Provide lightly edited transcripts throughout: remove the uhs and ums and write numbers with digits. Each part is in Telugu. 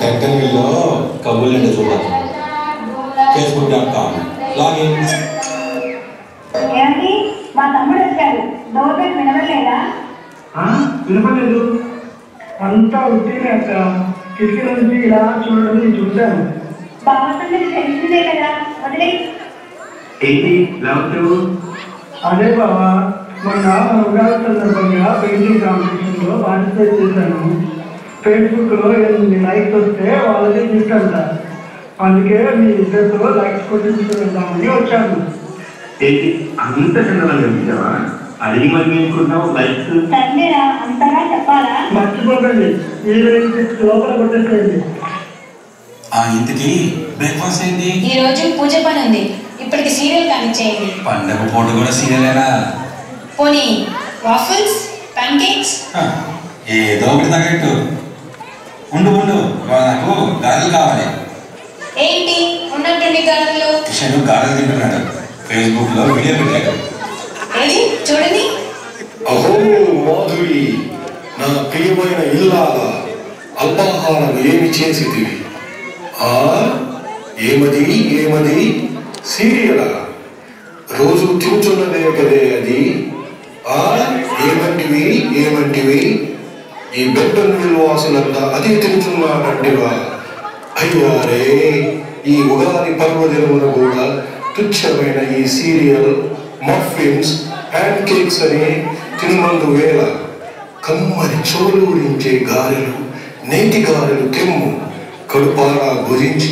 టెక్టన్విల్లో కబుర్లంటే చూద్దాం. facebook.com login. ఏమండి మా తమ్ముడు వచ్చాడు. డోర్ బెల్ వినవలేదా? వినపలేదు. అంతా ఉట్టినే అక్క. కిటికీ నుంచి ఇలా చూడడం నేను చూశాను. బావ సంగతి తెలిసిందే కదా, వదిలే. ఏంటి లేవట్లేవు? అదే బాబా, మొన్న ఉగాది సందర్భంగా పెయింటింగ్ కాంపిటీషన్లో పార్టిసిపేట్ చేశాను. ఫేస్బుక్లో 8 లైక్స్ వస్తే వాళ్ళకి గిఫ్ట్ అంట. అందుకే మీ ఇద్దరితో లైక్స్ కొట్టించుకుందామని వచ్చాను. ఏంటి అంత చిన్నగా కనిపించావా? అడిగి మరి నేర్చుకుంటావు లైక్స్. సందేరా అంతగా చెప్పాలా? మర్చిపోకండి, ఈ లోపల కొట్టేసేయండి. ఇంతకీ బ్రేక్ఫాస్ట్ ఏంటి? ఈ రోజు పూజ పని ఉంది. ఇప్పటికి సీరియల్ కానిచ్చేయండి. పండగ పూట కూడా సీరియలేనా? పోనీ వాఫల్స్, ప్యాన్ కేక్స్ ఏదో ఒకటి తగ్గట్టు. ఉండు నాకు గారెలు కావాలి. ఏంటి ఉన్నట్టుండి గారెలు? కిషన్ గారెలు తింటున్నాడు. ఫేస్బుక్ లో వీడియో పెట్టాడు. ఏది చూడండి. అహో మాధురి, నా ప్రియమైన ఇల్లాల, అల్పాహారం ఏమి చేసిదివి? ఏమది సీరియలా? రోజు తింటున్నదే కదే అది. ఏమంటివి ఈ బెడ్డన్విల్ వాసులంతా అదే తింటున్నానంటివా? అయ్యారే, ఈ ఉగాది పర్వదినమున కూడా తుచ్చమైన ఈ సీరియల్, మఫిన్స్, ప్యాన్ కేక్స్ అని తిన్నందు వేళ కమ్మని చోలూరించే గారెలు, నేతి గారెలు తెమ్ము. కడుపారా భుజించి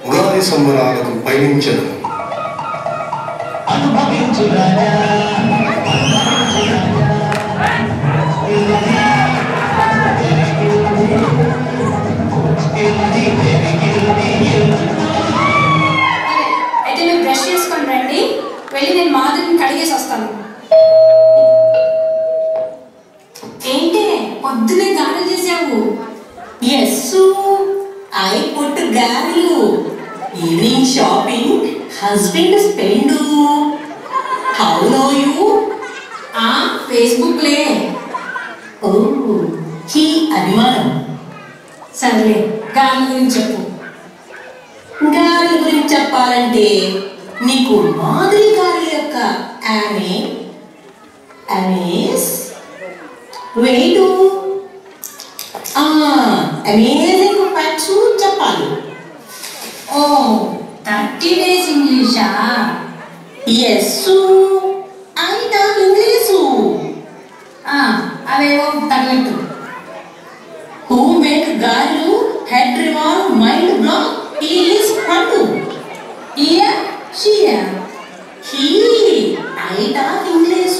ఉగాది సంబరాలకు పయనించను. అయితే మీరు బ్రష్ చేసుకొని రండి. వెళ్ళి నేను మాధురిని కడిగేసి వస్తాను. ఏంటి పొద్దునే గారెలు చేసావు? యస్సు, I put గారెలు. Evening shopping husband spend. How know you? Facebook లే. ఓ, హీ అభిమానం. సర్లే, గారెల గురించి చెప్పు. గారెల గురించి చెప్పాలంటే నీకు మాదిరి గారెల యొక్క అమేజింగ్ ఫ్యాక్ట్స్ చెప్పాలి. 30 days ఇంగ్లీషా? యస్సు, అయినా ఇంగ్లీషు. అవేవో తగలట్టు. Who make గారెలు head revolve mind block he is పండు. షియా He, I talk English.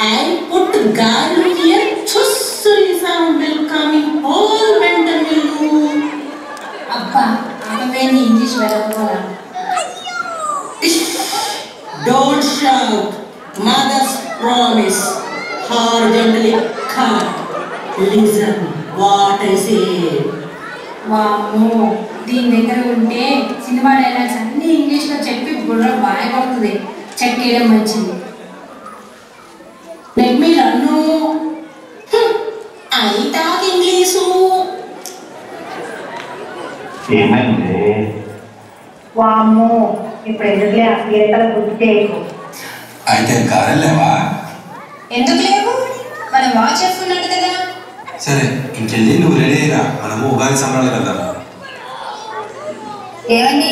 I put గారెలు here. Chussuri sound will come in whole mental will. అబ్బా అవే నీ English వెళ్ళకపోరా. Don't shout. Mother's promise. Horizontally cut. Listen what I say. వామ్మో, దీని దగ్గర ఉంటే సినిమా డైలాగ్స్ అన్ని ఇంగ్లీష్లో చెప్పి బుర్ర బాగా కొడుతుంది. చెక్ చేయడం మంచిది. Let me learn. I talk English. ఏమైంది? వామ్మో, ఇప్పుడు ఎందుకులే ఆ గీతలు గుర్తు చేయకు. అయితే గారెలు లేవా? ఎందుకు లేవు? మనం వాచ్ చేసుకున్నాడు కదా. సరే, ఇంకెళ్ళి నువ్వు రెడీ అయినా మనము ఉగాది సంబరాలు వెళ్దాం. ఏమండి,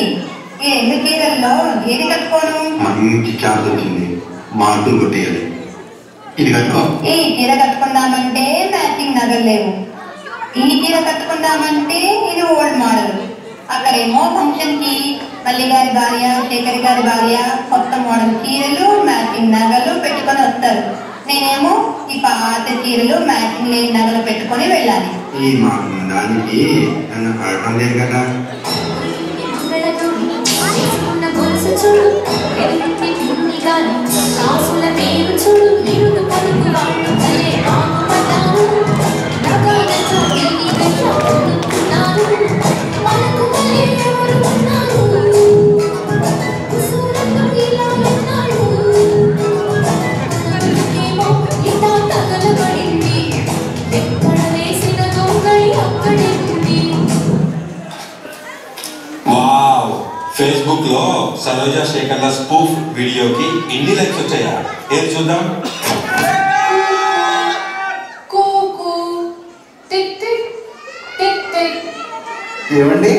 ఈ 2 చీరల్లో ఏది కట్టుకోను? మంచి ఛాన్స్ వచ్చింది, మార్కులు కొట్టేయాలి. ఇది కట్టుకో. ఈ చీర కట్టుకుందామంటే మ్యాచింగ్ నగలు లేవు. ఈ చీర కట్టుకుందామంటే ఇది ఓల్డ్ మోడల్. అక్కడేమో ఫంక్షన్ కి మల్లి గారి భార్య, శేఖర్ గారి భార్య కొత్త మోడల్ చీరలు, మ్యాచింగ్ నగలు పెట్టుకొని వస్తారు. నేనేమో ఈ పాత చీరలు, మ్యాచింగ్ లేని నగలు పెట్టుకొని వెళ్ళాలి. ఈ మా దానికి నన్ను అడగడం లేదు కదా. ఎక్కడ సరోజ శేఖర్ల స్పూఫ్ వీడియోకి ఎన్ని లైక్స్ వచ్చాయా ఏం చూద్దాం. ఏమండి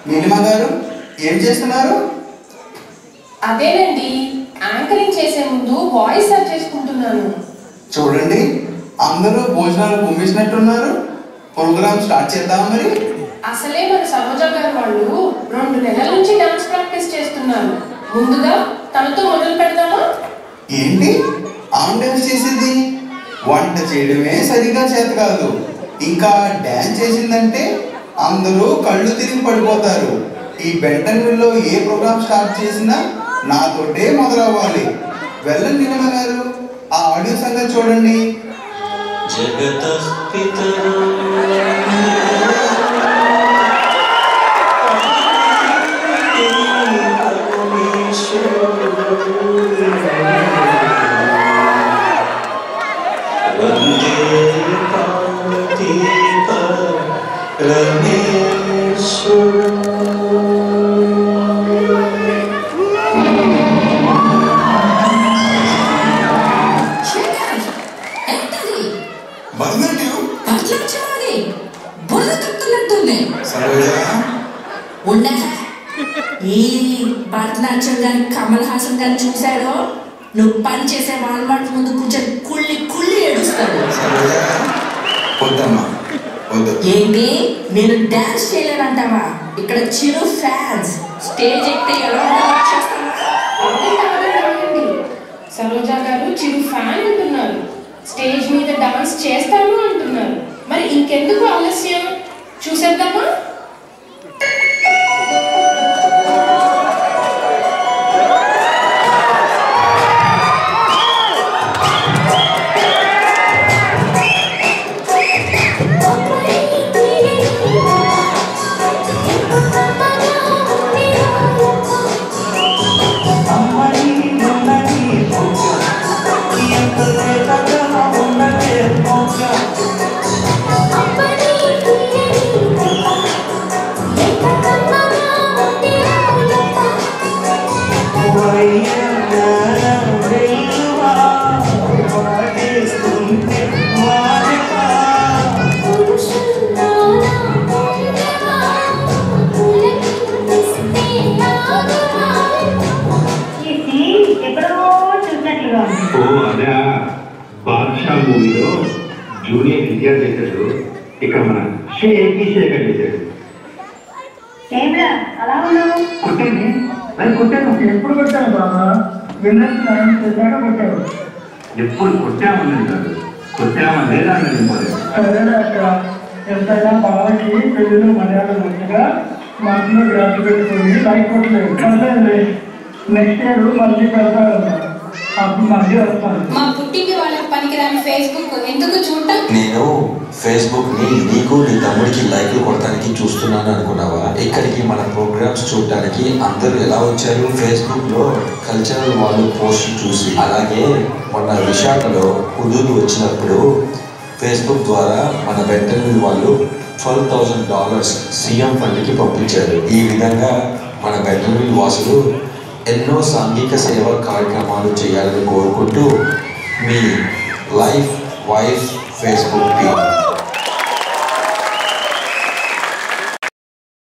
నీలిమా గారు ఏం చేస్తున్నారు? అదేనండి, యాంకరింగ్ చేసే ముందు వాయిస్ సెట్ చేసుకుంటున్నాను. చూడండి అందరూ భోజనాలు పంపించినట్టున్నారు. ప్రోగ్రామ్ స్టార్ట్ చేద్దాం మరి. అసలే మన సరోజ గారు వాళ్ళు 2 నెలల నుంచి డాన్స్ ప్రాక్టీస్ చేస్తున్నారు. ముందుగా తనతో మొదలు పెడదామా? ఏంటి ఆన్ డాన్స్ చేసేది? వంట చేయడమే సరిగా చేత కాదు, ఇంకా డాన్స్ చేసిందంటే అందరూ కళ్ళు తిరిగి పడిపోతారు. ఈ బెంటన్విల్లో ఏ ప్రోగ్రామ్ స్టార్ట్ చేసినా నాతోటే మొదలవ్వాలి. వెళ్ళండి నీలిమ గారు, ఆ ఆడియో సంగతి చూడండి. ఈ భరతనాట్యం గాని కమల్ హాసన్ గాని చూశాడో నువ్వు పని చేసే వాల్మార్ట్ ముందు కూర్చొని కుళ్ళి కుళ్ళి ఏడుస్తాడు. ఏంటి నేను డాన్స్ చేయలేనంటావా? ఇక్కడ చిరు ఫ్యాన్స్ స్టేజ్ ఎక్కితే ఎలా సరోజ గారు చిరు ఫ్యాన్ అంటున్నారు, స్టేజ్ మీద డాన్స్ చేస్తాను అంటున్నారు. మరి ఇంకెందుకు ఆలస్యం, చూసేద్దామా? బాద్షా మూవీలో జూనియర్ ఎన్టీఆర్ చేశాడు, ఇక్కడ మన శేఖర్ చేశాడు. కొట్టండి అది కొట్టాను. ఎప్పుడు కొట్టాను బాబా? విన్నర్ చేశాక కొట్టావు. ఎప్పుడు కొట్టామని కాదు, కొట్టామని సరేనా అక్కడ ఎంతైనా బాబాకి పెళ్ళిలో మర్యాద మంచిగా మనసులో గ్రాఫ్ పెట్టుకుని లైక్ కొట్టలేదు. పర్లేదు, నెక్స్ట్ ఇయర్ మళ్ళీ పెడతాడు, అప్పుడు మళ్ళీ వస్తాను. మా పుట్టింటి వాళ్ళకి పనికిరాని ఫేస్బుక్ ఎందుకు చూడటం? నేను ఫేస్బుక్ ని నీకు నీ తమ్ముడికి లైక్లు కొడటానికి చూస్తున్నాను అనుకున్నావా? ఇక్కడికి మన ప్రోగ్రామ్స్ చూడటానికి అందరూ ఎలా వచ్చారు? ఫేస్బుక్ లో కల్చరల్ వాళ్ళు పోస్ట్ చూసి. అలాగే మొన్న విశాఖలో హుదూద్ వచ్చినప్పుడు ఫేస్బుక్ ద్వారా మన బెంటన్విల్ వాళ్ళు $12,000 సీఎం ఫండ్కి పంపించారు. ఈ విధంగా మన బెంటన్విల్ వాసులు ఎన్నో సాంఘిక సేవా కార్యక్రమాలు చేయాలని కోరుకుంటూ మీ లైఫ్ వైఫ్ ఫేస్బుక్ టీం